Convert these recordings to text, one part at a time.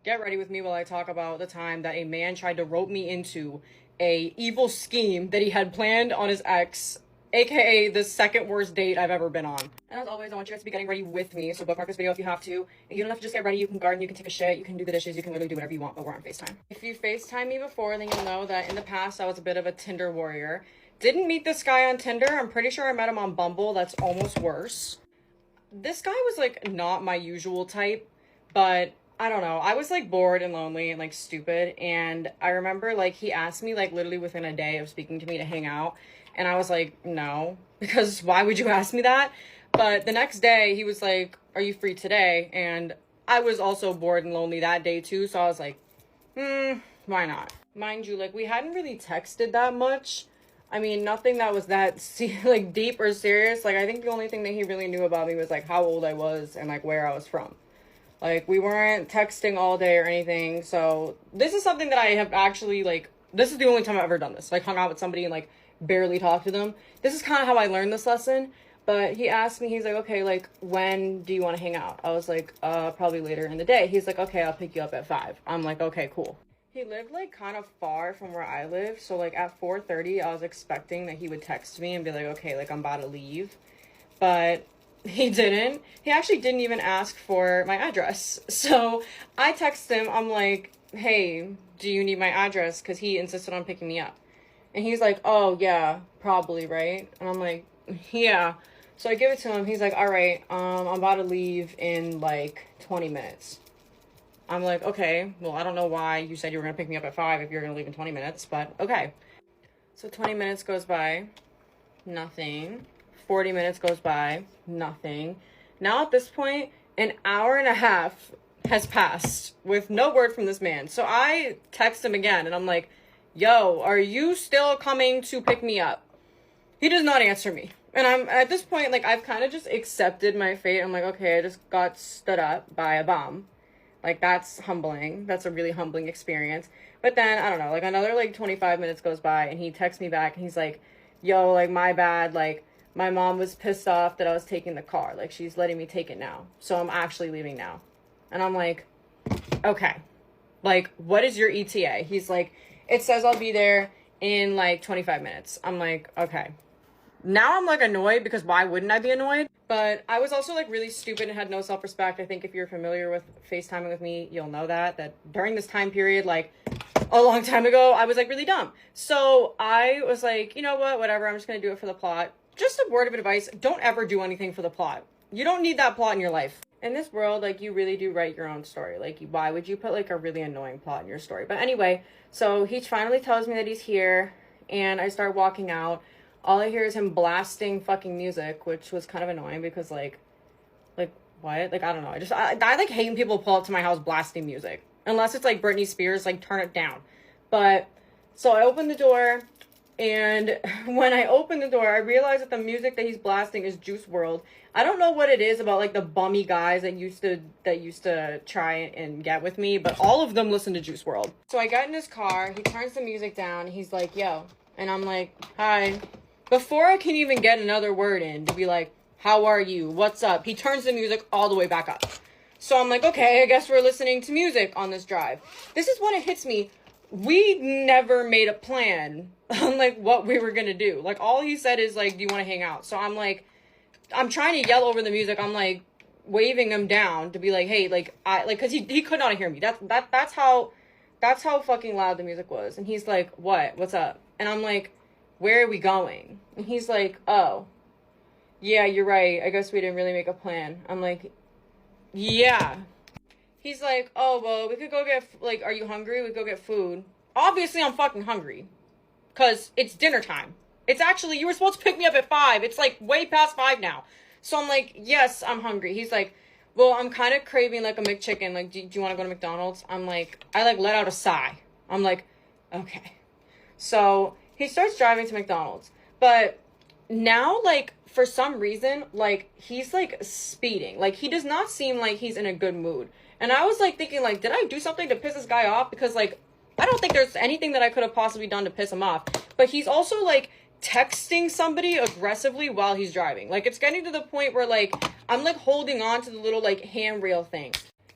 Get ready with me while I talk about the time that a man tried to rope me into a evil scheme that he had planned on his ex, aka the second worst date I've ever been on. And as always, I want you guys to be getting ready with me, so bookmark this video if you have to. And you don't have to just get ready, you can garden, you can take a shit, you can do the dishes, you can literally do whatever you want, but we're on FaceTime. If you FaceTime me before, then you'll know that in the past I was a bit of a Tinder warrior. Didn't meet this guy on Tinder, I'm pretty sure I met him on Bumble, that's almost worse. This guy was like not my usual type, but I don't know. I was like bored and lonely and like stupid. And I remember like he asked me like literally within a day of speaking to me to hang out. And I was like, no, because why would you ask me that? But the next day he was like, are you free today? And I was also bored and lonely that day too. So I was like, why not? Mind you, like we hadn't really texted that much. I mean, nothing that was that like deep or serious. Like I think the only thing that he really knew about me was like how old I was and like where I was from. Like, we weren't texting all day or anything, so this is something that I have actually, like, this is the only time I've ever done this. Like, hung out with somebody and, like, barely talked to them. This is kind of how I learned this lesson, but he asked me, he's like, okay, like, when do you want to hang out? I was like, probably later in the day. He's like, okay, I'll pick you up at 5. I'm like, okay, cool. He lived, like, kind of far from where I live, so, like, at 4:30, I was expecting that he would text me and be like, okay, like, I'm about to leave, but he didn't. He actually didn't even ask for my address. So I texted him. I'm like, hey, do you need my address? Because he insisted on picking me up. And he's like, oh, yeah, probably, right? And I'm like, yeah. So I give it to him. He's like, all right, I'm about to leave in like 20 minutes. I'm like, okay, well, I don't know why you said you were going to pick me up at 5 if you're going to leave in 20 minutes, but okay. So 20 minutes goes by, nothing. 40 minutes goes by, nothing. Now at this point, an hour and a half has passed with no word from this man. So I text him again and I'm like, yo, are you still coming to pick me up? He does not answer me. And I'm at this point, like, I've kind of just accepted my fate. I'm like, okay, I just got stood up by a bum. Like, that's humbling. That's a really humbling experience. But then, I don't know, like, another, like, 25 minutes goes by and he texts me back and he's like, yo, like, my bad, like, my mom was pissed off that I was taking the car. Like, she's letting me take it now. So I'm actually leaving now. And I'm like, okay. Like, what is your ETA? He's like, it says I'll be there in, like, 25 minutes. I'm like, okay. Now I'm, like, annoyed because why wouldn't I be annoyed? But I was also, like, really stupid and had no self-respect. I think if you're familiar with FaceTiming with me, you'll know that during this time period, like, a long time ago, I was, like, really dumb. So I was like, you know what? Whatever. I'm just going to do it for the plot. Just a word of advice, don't ever do anything for the plot. You don't need that plot in your life. In this world, like, you really do write your own story. Like, why would you put, like, a really annoying plot in your story? But anyway, so he finally tells me that he's here, and I start walking out. All I hear is him blasting fucking music, which was kind of annoying because, like, what? Like, I don't know. I like, hate when people pull up to my house blasting music. Unless it's, like, Britney Spears, like, turn it down. But, so I open the door. And when I open the door, I realize that the music that he's blasting is Juice WRLD. I don't know what it is about like the bummy guys that used to try and get with me, but all of them listen to Juice WRLD. So I get in his car, he turns the music down, he's like, yo. And I'm like, hi. Before I can even get another word in to be like, how are you? What's up? He turns the music all the way back up. So I'm like, okay, I guess we're listening to music on this drive. This is when it hits me. We never made a plan on, like, what we were gonna do. Like, all he said is, like, do you want to hang out? So I'm, like, I'm trying to yell over the music. I'm, like, waving him down to be, like, hey, like, because he could not hear me. That's how fucking loud the music was. And he's like, what? What's up? And I'm, like, where are we going? And he's like, oh, yeah, you're right. I guess we didn't really make a plan. I'm, like, yeah. He's like, oh, well, we could go get, like, are you hungry? We could go get food. Obviously, I'm fucking hungry. Because it's dinner time. It's actually, you were supposed to pick me up at 5. It's, like, way past 5 now. So I'm like, yes, I'm hungry. He's like, well, I'm kind of craving, like, a McChicken. Like, do you want to go to McDonald's? I'm like, I, like, let out a sigh. I'm like, okay. So he starts driving to McDonald's. But now, like, for some reason, like, he's, like, speeding. Like, he does not seem like he's in a good mood. And I was, like, thinking, like, did I do something to piss this guy off? Because, like, I don't think there's anything that I could have possibly done to piss him off. But he's also, like, texting somebody aggressively while he's driving. Like, it's getting to the point where, like, I'm, like, holding on to the little, like, handrail thing.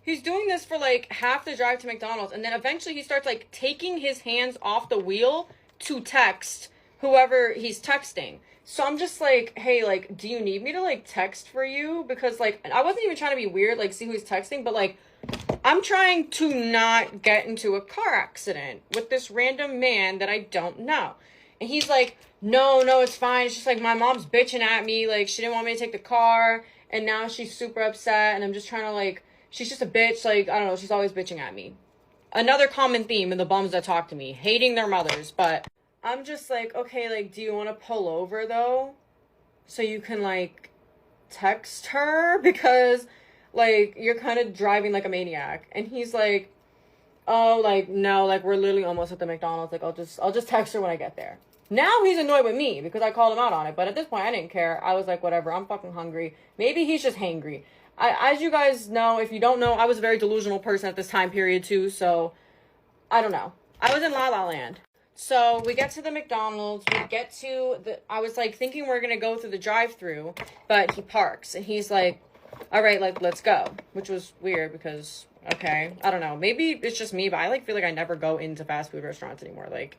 He's doing this for like half the drive to McDonald's, and then eventually he starts like taking his hands off the wheel to text whoever he's texting. So I'm just like, hey, like, do you need me to like text for you? Because like, I wasn't even trying to be weird, like see who he's texting, but like, I'm trying to not get into a car accident with this random man that I don't know. And he's like, no, it's fine. It's just like my mom's bitching at me. Like, she didn't want me to take the car, and now she's super upset, and I'm just trying to like, she's just a bitch. Like, I don't know, she's always bitching at me. Another common theme in the bums that talk to me, hating their mothers. But I'm just like, okay, like, do you want to pull over though? So you can like text her? Because like, you're kind of driving like a maniac. And he's like, oh, like, no, like, we're literally almost at the McDonald's. Like, I'll just text her when I get there. Now he's annoyed with me because I called him out on it. But at this point, I didn't care. I was like, whatever, I'm fucking hungry. Maybe he's just hangry. As you guys know, if you don't know, I was a very delusional person at this time period too. So, I don't know. I was in La La Land. So, we get to the McDonald's. We get to I was like thinking we're going to go through the drive-thru. But he parks. And he's like, all right, like, let's go. Which was weird because, okay, I don't know. Maybe it's just me, but I like feel like I never go into fast food restaurants anymore. Like,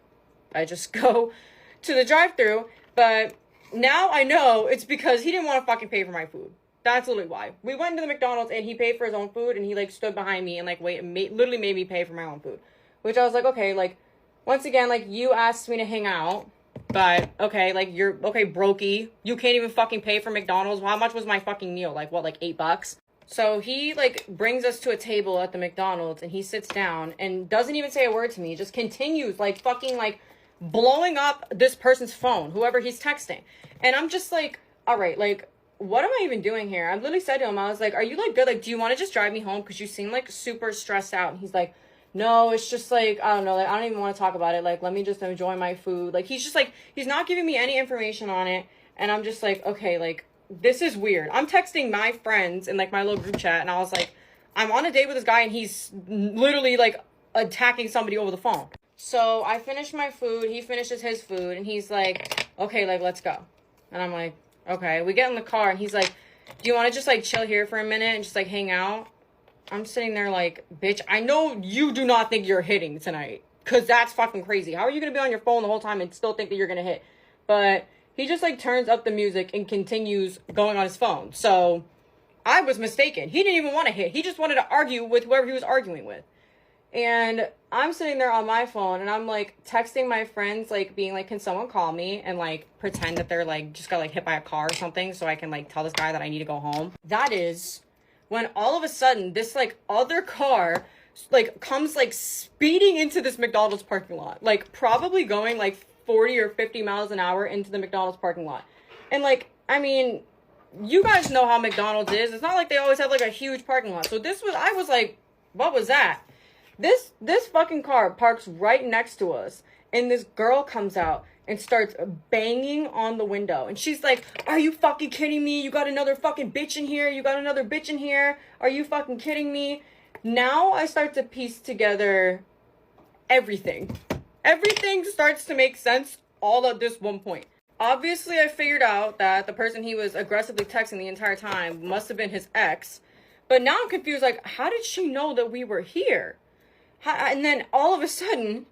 I just go to the drive-thru. But now I know it's because he didn't want to fucking pay for my food. That's literally why. We went to the McDonald's and he paid for his own food, and he like stood behind me and like literally made me pay for my own food. Which I was like, okay, like, once again, like, you asked me to hang out. But, okay, like, you're, okay, brokey. You can't even fucking pay for McDonald's. Well, how much was my fucking meal? Like, what, like $8? So he, like, brings us to a table at the McDonald's, and he sits down and doesn't even say a word to me. Just continues, like, fucking, like, blowing up this person's phone, whoever he's texting. And I'm just like, all right, like, what am I even doing here? I literally said to him, I was like, are you, like, good? Like, do you want to just drive me home? Because you seem, like, super stressed out. And he's like, no, it's just like, I don't know, like, I don't even want to talk about it. Like, let me just enjoy my food. Like, he's just like, he's not giving me any information on it. And I'm just like, okay, like, this is weird. I'm texting my friends in like my little group chat, and I was like, I'm on a date with this guy and he's literally like attacking somebody over the phone. So I finished my food, he finishes his food, and he's like, okay, like, let's go. And I'm like, okay. We get in the car and he's like, do you want to just like chill here for a minute and just like hang out? I'm sitting there like, bitch, I know you do not think you're hitting tonight, because that's fucking crazy. How are you going to be on your phone the whole time and still think that you're going to hit? But he just like turns up the music and continues going on his phone. So I was mistaken. He didn't even want to hit. He just wanted to argue with whoever he was arguing with. And I'm sitting there on my phone and I'm like texting my friends, like being like, can someone call me and like pretend that they're like just got like hit by a car or something so I can like tell this guy that I need to go home. That is when all of a sudden this like other car like comes like speeding into this McDonald's parking lot, like probably going like 40 or 50 miles an hour into the McDonald's parking lot. And like, I mean, you guys know how McDonald's is. It's not like they always have like a huge parking lot. So I was like, what was that? This fucking car parks right next to us, and this girl comes out and starts banging on the window. And she's like, are you fucking kidding me? You got another fucking bitch in here? You got another bitch in here? Are you fucking kidding me? Now I start to piece together everything. Everything starts to make sense all at this one point. Obviously, I figured out that the person he was aggressively texting the entire time must have been his ex. But now I'm confused, like, how did she know that we were here? And then all of a sudden,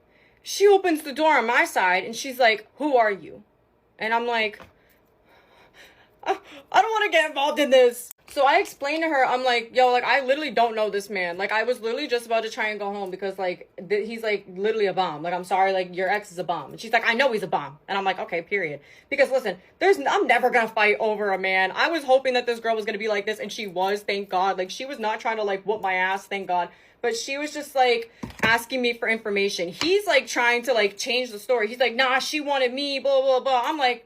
she opens the door on my side and she's like, who are you? And I'm like, I don't want to get involved in this. So I explained to her, I'm like, yo, like, I literally don't know this man. Like, I was literally just about to try and go home because, like, he's, like, literally a bum. Like, I'm sorry, like, your ex is a bum. And she's like, I know he's a bum. And I'm like, okay, period. Because, listen, I'm never gonna fight over a man. I was hoping that this girl was gonna be like this, and she was, thank God. Like, she was not trying to, like, whoop my ass, thank God. But she was just, like, asking me for information. He's, like, trying to, like, change the story. He's like, nah, she wanted me, blah, blah, blah. I'm like,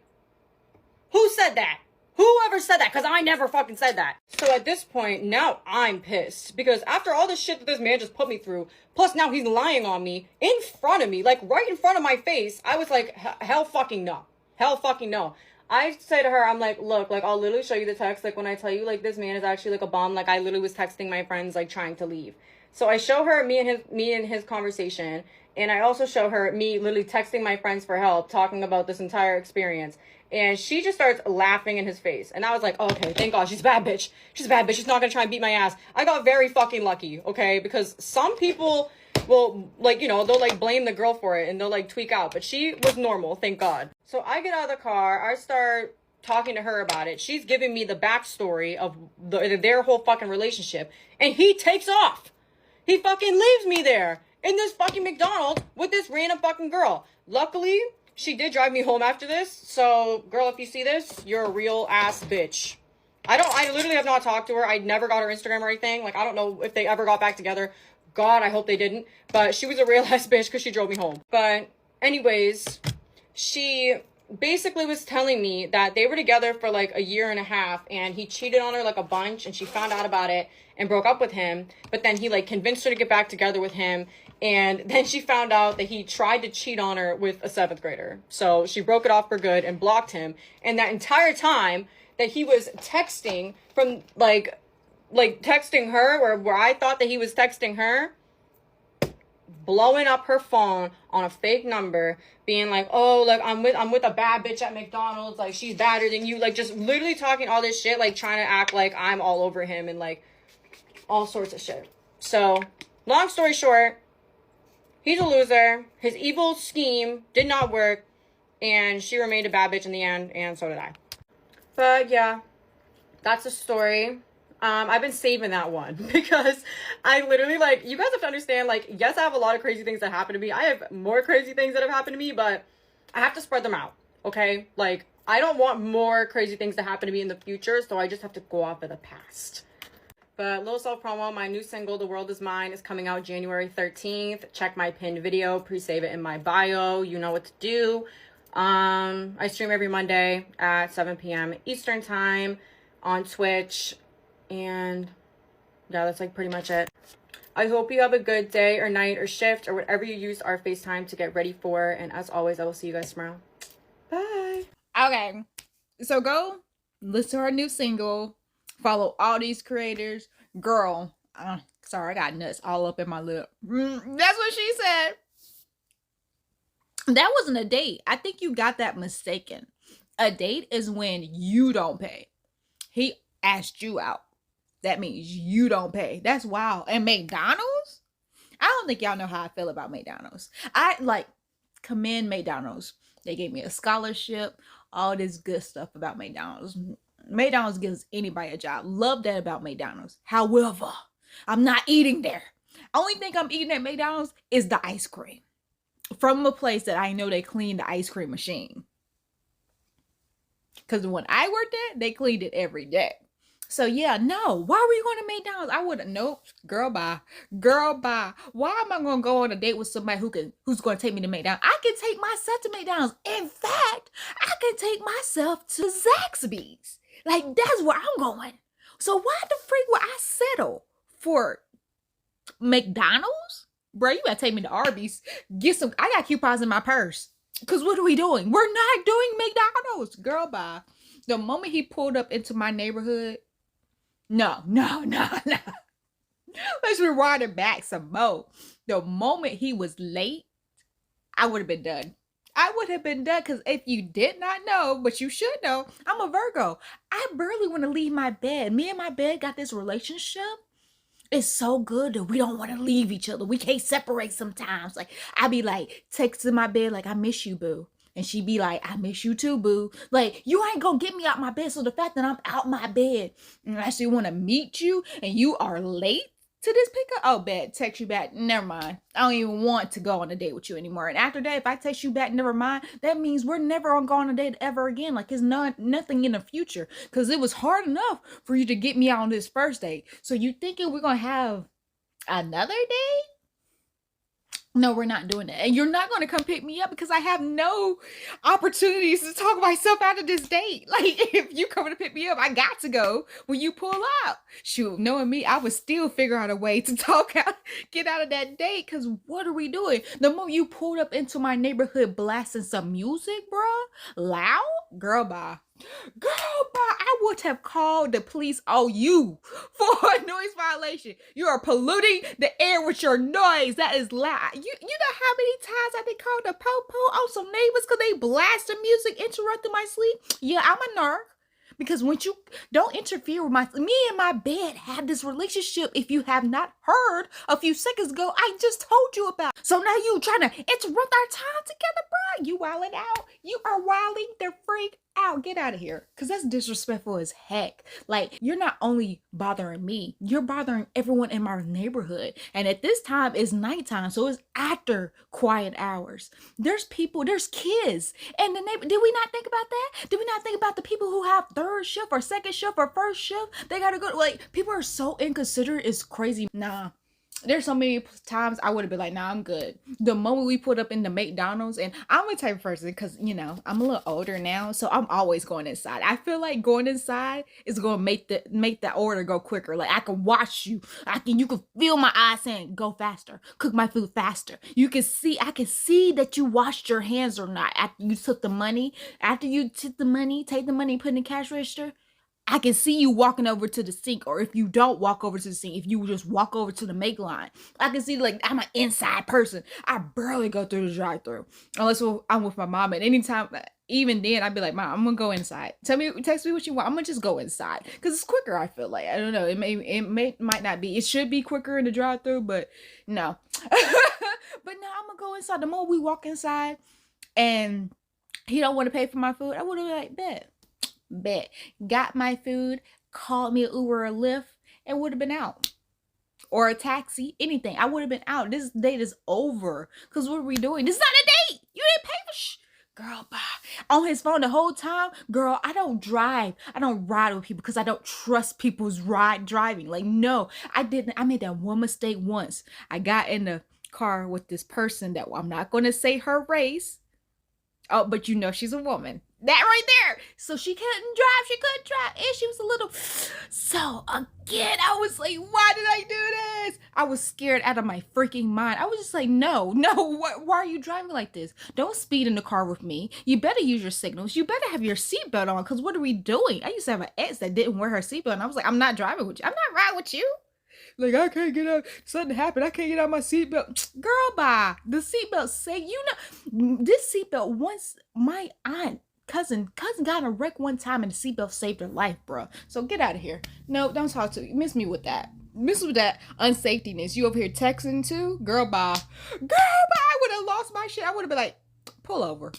who said that? Whoever said that? Because I never fucking said that. So at this point, now I'm pissed. Because after all the shit that this man just put me through, plus now he's lying on me in front of me, like right in front of my face, I was like, hell fucking no. Hell fucking no. I say to her, I'm like, look, like, I'll literally show you the text. Like, when I tell you, like, this man is actually, like, a bum. Like, I literally was texting my friends, like, trying to leave. So I show her me and his conversation, and I also show her me literally texting my friends for help, talking about this entire experience. And she just starts laughing in his face. And I was like, oh, okay, thank God, she's a bad bitch. She's a bad bitch. She's not gonna try and beat my ass. I got very fucking lucky, okay? Because some people will, like, you know, they'll like blame the girl for it and they'll like tweak out. But she was normal, thank God. So I get out of the car, I start talking to her about it. She's giving me the backstory of their whole fucking relationship. And he takes off. He fucking leaves me there in this fucking McDonald with this random fucking girl. Luckily, she did drive me home after this. So, girl, if you see this, you're a real ass bitch. I literally have not talked to her. I never got her Instagram or anything. Like, I don't know if they ever got back together. God, I hope they didn't. But she was a real ass bitch because she drove me home. But anyways, she basically was telling me that they were together for like a year and a half and he cheated on her like a bunch and she found out about it and broke up with him. But then he like convinced her to get back together with him. And then she found out that he tried to cheat on her with a 7th grader. So she broke it off for good and blocked him. And that entire time that he was texting from like texting her where I thought that he was texting her, blowing up her phone on a fake number, being like, oh, like I'm with a bad bitch at McDonald's, like she's badder than you, like just literally talking all this shit, like trying to act like I'm all over him and like all sorts of shit. So long story short, he's a loser. His evil scheme did not work, and she remained a bad bitch in the end, and so did I. But yeah, that's the story. I've been saving that one because I literally, like, you guys have to understand, like, yes, I have a lot of crazy things that happen to me. I have more crazy things that have happened to me, but I have to spread them out, okay? Like, I don't want more crazy things to happen to me in the future, so I just have to go off of the past. But little self promo, my new single, The World Is Mine, is coming out January 13th. Check my pinned video, pre-save it in my bio. You know what to do. I stream every Monday at 7 p.m. Eastern time on Twitch. And yeah, that's like pretty much it. I hope you have a good day or night or shift or whatever you use our FaceTime to get ready for. And as always, I will see you guys tomorrow. Bye. Okay, so go listen to her new single. Follow all these creators. Girl, sorry, I got nuts all up in my lip. That's what she said. That wasn't a date. I think you got that mistaken. A date is when you don't pay. He asked you out. That means you don't pay. That's wild. And McDonald's? I don't think y'all know how I feel about McDonald's. I like commend McDonald's. They gave me a scholarship, all this good stuff about McDonald's. McDonald's gives anybody a job. Love that about McDonald's. However, I'm not eating there. Only thing I'm eating at McDonald's is the ice cream. From a place that I know they clean the ice cream machine. Because when I worked there, they cleaned it every day. So yeah, no. Why were you going to McDonald's? I would have, nope. Girl, bye. Girl, bye. Why am I going to go on a date with somebody who's going to take me to McDonald's? I can take myself to McDonald's. In fact, I can take myself to Zaxby's. Like, that's where I'm going. So why the freak would I settle for McDonald's? Bro, you gotta take me to Arby's. Get some, I got coupons in my purse. Because what are we doing? We're not doing McDonald's. Girl, bye. The moment he pulled up into my neighborhood, no. Let's rewind it back some more. The moment he was late, I would have been done. I would have been done, because if you did not know, but you should know, I'm a Virgo. I barely want to leave my bed. Me and my bed got this relationship. It's so good that we don't want to leave each other. We can't separate sometimes. Like, I be like, texting my bed like, I miss you, boo. And she be like, I miss you too, boo. Like, you ain't gonna get me out my bed. So the fact that I'm out my bed and I actually want to meet you and you are late to this pickup, oh, bad, text you back, never mind. I don't even want to go on a date with you anymore. And after that, if I text you back, never mind, that means we're never gonna go on a date ever again. Like, it's nothing in the future, because it was hard enough for you to get me out on this first date. So you thinking we're gonna have another date? No, we're not doing that. And you're not going to come pick me up because I have no opportunities to talk myself out of this date. Like, if you coming to pick me up, I got to go when you pull out. Shoot, knowing me, I would still figure out a way to get out of that date, because what are we doing? The moment you pulled up into my neighborhood blasting some music, bro, loud, girl, bye. Girl, bye. I would have called the police on you for a noise violation. You are polluting the air with your noise. That is loud. You know how many times I been called the po-po on some neighbors because they blasting music interrupting my sleep? Yeah, I'm a narc. Because when you don't interfere with me and my bed have this relationship, if you have not heard a few seconds ago, I just told you about. So now you trying to interrupt our time together, bro. You wilding out. You are wilding the freak out. Get out of here. Because that's disrespectful as heck. Like, you're not only bothering me, you're bothering everyone in my neighborhood. And at this time, it's nighttime. So it's after quiet hours. There's people, there's kids. And the neighbor, did we not think about that? Did we not think about the people who have third shift or second shift or first shift? They got to go. Like, people are so inconsiderate. It's crazy. Nah. There's so many times I would have been like, nah, I'm good. The moment we put up in the McDonald's, and I'm a type of person because, you know, I'm a little older now, so I'm always going inside. I feel like going inside is going to make the order go quicker. Like, I can watch you. You can feel my eyes saying, go faster. Cook my food faster. I can see that you washed your hands or not after you took the money. After you took the money, take the money, put in the cash register. I can see you walking over to the sink, or if you don't walk over to the sink, if you just walk over to the make line, I can see, like, I'm an inside person. I barely go through the drive-thru unless I'm with my mom. And anytime, even then, I'd be like, Mom, I'm gonna go inside. Text me what you want. I'm gonna just go inside because it's quicker. I feel like, I don't know. Might not be. It should be quicker in the drive-thru, but no. But no, I'm gonna go inside. The moment we walk inside, and he don't want to pay for my food, I would have been like, bet, got my food, called me an Uber or a Lyft, and would have been out. Or a taxi, anything. I would have been out. This date is over. Because what are we doing? This is not a date. You didn't pay for Girl, bye. On his phone the whole time. Girl, I don't drive. I don't ride with people because I don't trust people's driving. Like, no. I didn't. I made that one mistake once. I got in the car with this person that I'm not going to say her race. Oh, but you know she's a woman. That right there. So she couldn't drive. And she was a little... So, again, I was like, why did I do this? I was scared out of my freaking mind. I was just like, no. Why are you driving like this? Don't speed in the car with me. You better use your signals. You better have your seatbelt on, because what are we doing? I used to have an ex that didn't wear her seatbelt, and I was like, I'm not driving with you. I'm not riding with you. Like, I can't get out. Something happened. I can't get out my seatbelt. Girl, bye. The seatbelt say, this seatbelt, once my cousin got in a wreck one time and the seatbelt saved her life, bro. So get out of here. No, don't talk to me. Miss me with that. Miss with that unsafetyness. You over here texting too? Girl, bye. I would have lost my shit. I would have been like, pull over.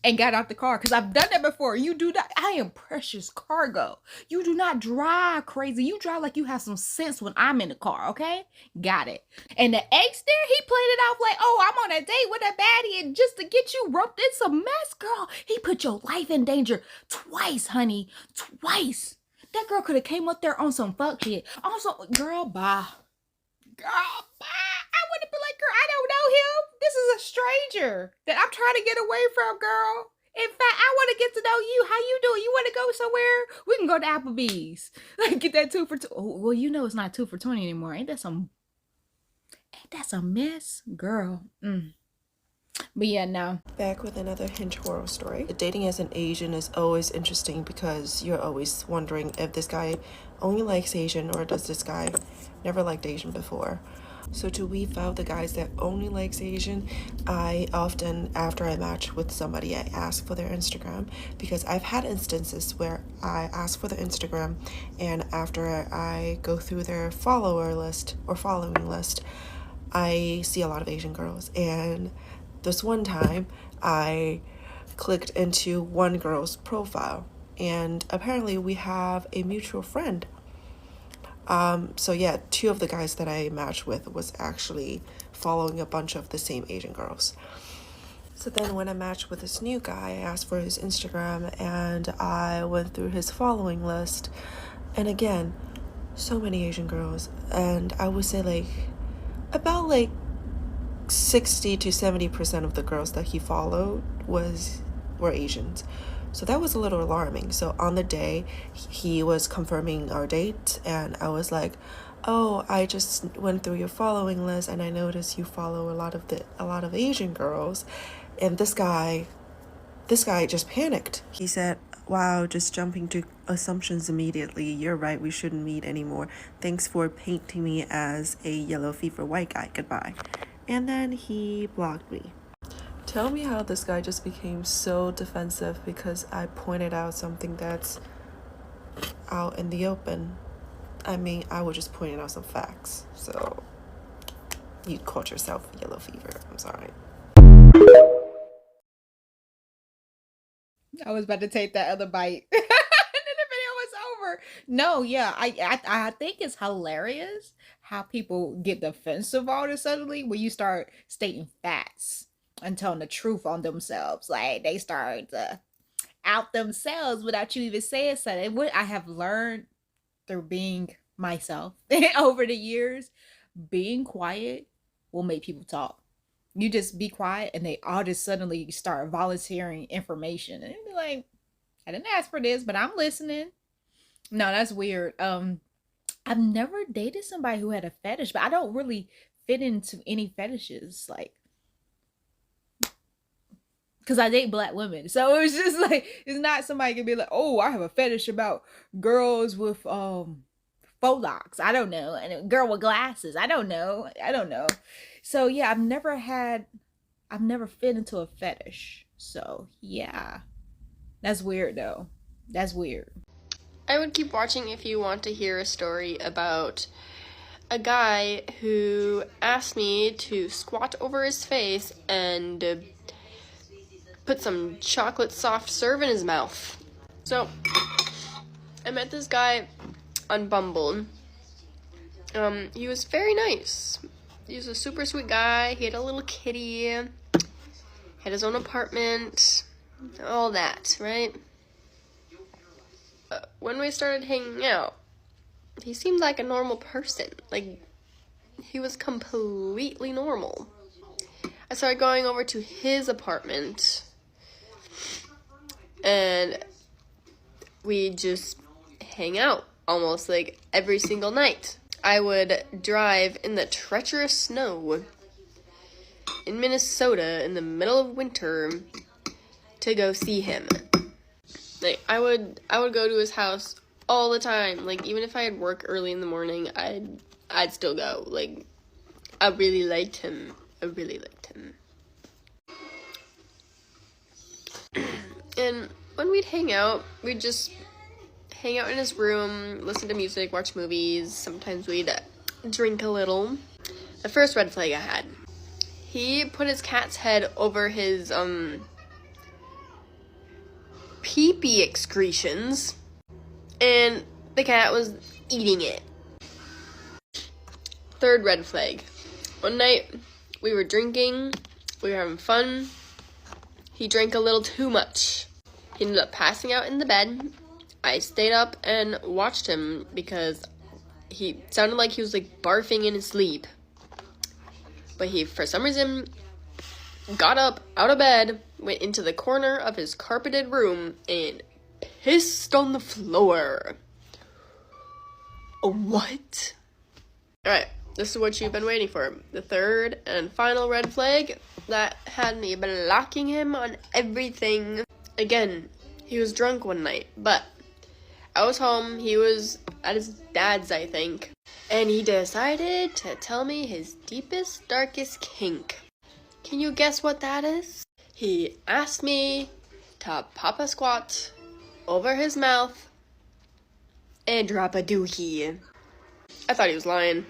And got out the car, because I've done that before. You do that. I am precious cargo. You do not drive crazy. You drive like you have some sense when I'm in the car, okay? Got it. And the ex there, he played it off like, oh, I'm on a date with a baddie, and just to get you roped, it's a mess, girl. He put your life in danger twice, honey. Twice. That girl could have came up there on some fuck shit. Also, girl, bye. Girl, bye. I would have been like, girl, I don't know him. This is a stranger that I'm trying to get away from, girl. In fact, I want to get to know you. How you doing? You want to go somewhere? We can go to Applebee's. Like, get that 2 for 2. Oh, well, you know it's not 2 for 20 anymore. Ain't that some mess? Girl. But yeah, no. Back with another Hinge horror story. Dating as an Asian is always interesting because you're always wondering if this guy only likes Asian, or does this guy never liked Asian before. So to weed out the guys that only likes Asian, I often, after I match with somebody, I ask for their Instagram, because I've had instances where I ask for their Instagram, and after I go through their follower list or following list, I see a lot of Asian girls. And this one time I clicked into one girl's profile, and apparently we have a mutual friend. So yeah, 2 of the guys that I matched with was actually following a bunch of the same Asian girls. So then when I matched with this new guy, I asked for his Instagram, and I went through his following list, and again, so many Asian girls. And I would say about 60 to 70% of the girls that he followed were Asians. So that was a little alarming. So on the day, he was confirming our date, and I was like, oh, I just went through your following list, and I noticed you follow a lot of Asian girls. And this guy just panicked. He said, Wow, just jumping to assumptions immediately. You're right, we shouldn't meet anymore. Thanks for painting me as a yellow fever white guy. Goodbye. And then he blocked me. Tell me how this guy just became so defensive because I pointed out something that's out in the open. I mean, I was just pointing out some facts. So, you called yourself yellow fever. I'm sorry. I was about to take that other bite. And then the video was over. No, yeah, I think it's hilarious how people get defensive all of a suddenly when you start stating facts and telling the truth on themselves. Like they start to out themselves without you even saying something. What I have learned through being myself over the years, being quiet will make people talk. You just be quiet and they all just suddenly start volunteering information and be like, I didn't ask for this, but I'm listening. No, that's weird. I've never dated somebody who had a fetish, but I don't really fit into any fetishes, like, because I date black women. So it was just like, it's not somebody can be like, oh, I have a fetish about girls with faux locks. I don't know. And a girl with glasses. I don't know. So yeah, I've never fit into a fetish. So yeah. That's weird though. That's weird. I would keep watching if you want to hear a story about a guy who asked me to squat over his face and put some chocolate soft serve in his mouth. So, I met this guy on Bumble. He was very nice. He was a super sweet guy. He had a little kitty. Had his own apartment. All that, right? When we started hanging out, he seemed like a normal person. Like, he was completely normal. I started going over to his apartment, and we just hang out almost like every single night. I would drive in the treacherous snow in Minnesota in the middle of winter to go see him. Like, I would go to his house all the time. Like, even if I had work early in the morning, I'd still go. Like, I really liked him. And when we'd hang out, we'd just hang out in his room, listen to music, watch movies. Sometimes we'd drink a little. The first red flag I had, he put his cat's head over his pee-pee excretions, and the cat was eating it. Third red flag. One night, we were drinking, we were having fun. He drank a little too much. He ended up passing out in the bed. I stayed up and watched him because he sounded like he was like barfing in his sleep. But he, for some reason, got up out of bed, went into the corner of his carpeted room, and pissed on the floor. What? Alright, this is what you've been waiting for. The third and final red flag that had me blocking him on everything. Again, he was drunk one night, but I was home. He was at his dad's, I think. And he decided to tell me his deepest, darkest kink. Can you guess what that is? He asked me to pop a squat over his mouth and drop a dookie. I thought he was lying.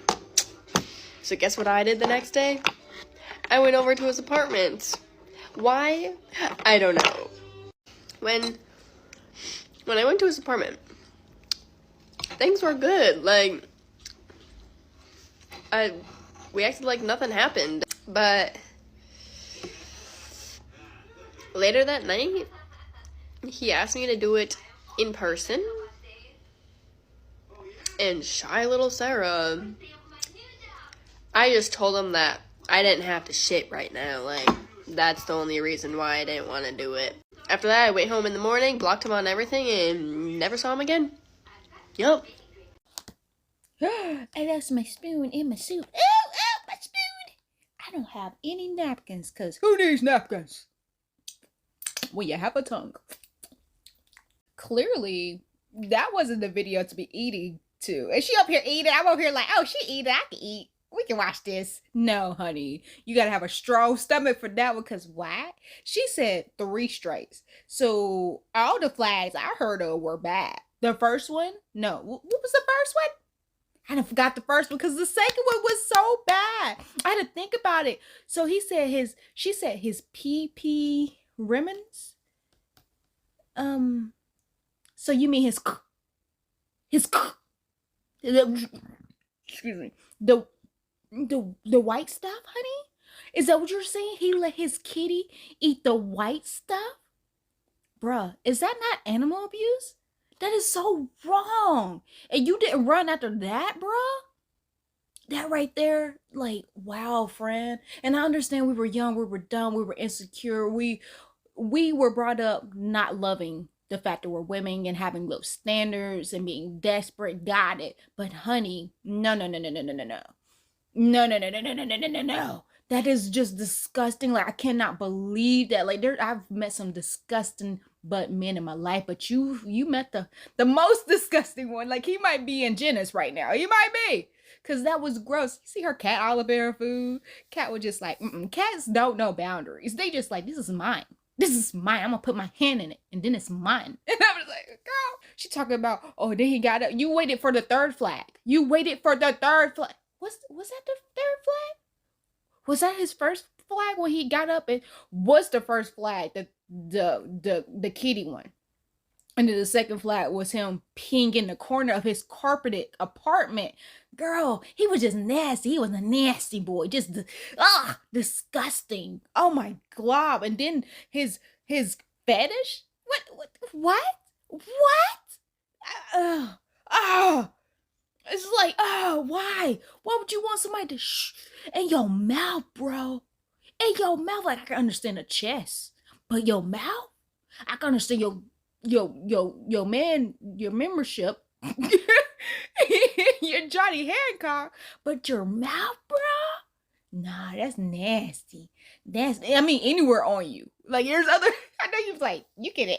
So guess what I did the next day? I went over to his apartment. Why? I don't know. When I went to his apartment, things were good. Like, we acted like nothing happened. But later that night, he asked me to do it in person. And shy little Sarah, I just told him that I didn't have to shit right now. Like, that's the only reason why I didn't want to do it. After that, I went home in the morning, blocked him on everything, and never saw him again. Yup. I lost my spoon in my soup. Oh, my spoon! I don't have any napkins, because who needs napkins when you have a tongue? clearly that wasn't the video to be eating to. And she up here eating. I'm over here like, oh, she eating. I can eat. We can watch this. No, honey. You got to have a strong stomach for that one. Because why? She said 3 strikes. So all the flags I heard of were bad. The first one? No. What was the first one? I done forgot the first one because the second one was so bad. I had to think about it. So she said his PP remnants. So you mean his excuse me, the white stuff, honey? Is that what you're saying? He let his kitty eat the white stuff? Bruh, is that not animal abuse? That is so wrong. And you didn't run after that, bruh? That right there, like, wow, friend. And I understand we were young, we were dumb, we were insecure. We were brought up not loving the fact that we're women and having low standards and being desperate. Got it. But honey, no. No. That is just disgusting. Like, I cannot believe that. Like, I've met some disgusting butt men in my life, but you met the most disgusting one. Like, he might be in Genesis right now. He might be. Because that was gross. You see her cat all up in her food? Cat was just like, cats don't know boundaries. They just like, this is mine. This is mine. I'm going to put my hand in it. And then it's mine. And I was like, girl. She talking about, oh, then he got up. You waited for the 3rd flag. You waited for the 3rd flag. Was that the 3rd flag? Was that his first flag when he got up? And what's the first flag? The kitty one. And then the second flag was him peeing in the corner of his carpeted apartment. Girl, he was just nasty. He was a nasty boy. Just, disgusting. Oh my God. And then his fetish? What? It's like, why? Why would you want somebody to in your mouth, bro? In your mouth, like, I can understand the chest. But your mouth? I can understand your man, your membership, your Johnny Hancock, but your mouth, bro? Nah, that's nasty. I mean, anywhere on you. Like, there's other, I know you was like, you can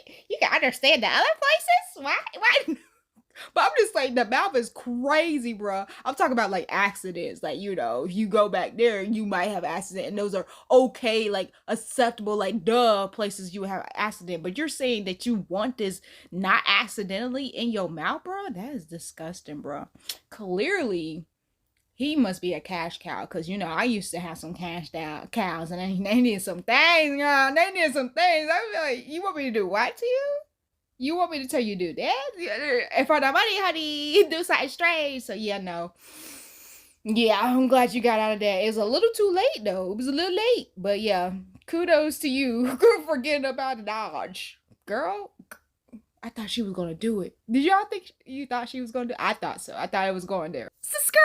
understand the other places? Why? But I'm just like, the mouth is crazy, bro. I'm talking about like accidents. Like, if you go back there, you might have an accident. And those are okay, like acceptable, like places you have an accident. But you're saying that you want this not accidentally in your mouth, bro? That is disgusting, bro. Clearly, he must be a cash cow. Because, I used to have some cashed out cows. And they need some things, y'all. They need some things. I feel like, you want me to do what to you? You want me to tell you do that? And for the money, honey, do something straight. So, yeah, no. Yeah, I'm glad you got out of that. It was a little too late, though. It was a little late. But, yeah, kudos to you for getting up out of Dodge. Girl, I thought she was going to do it. Did y'all think you thought she was going to do it? I thought so. I thought it was going there. Subscribe.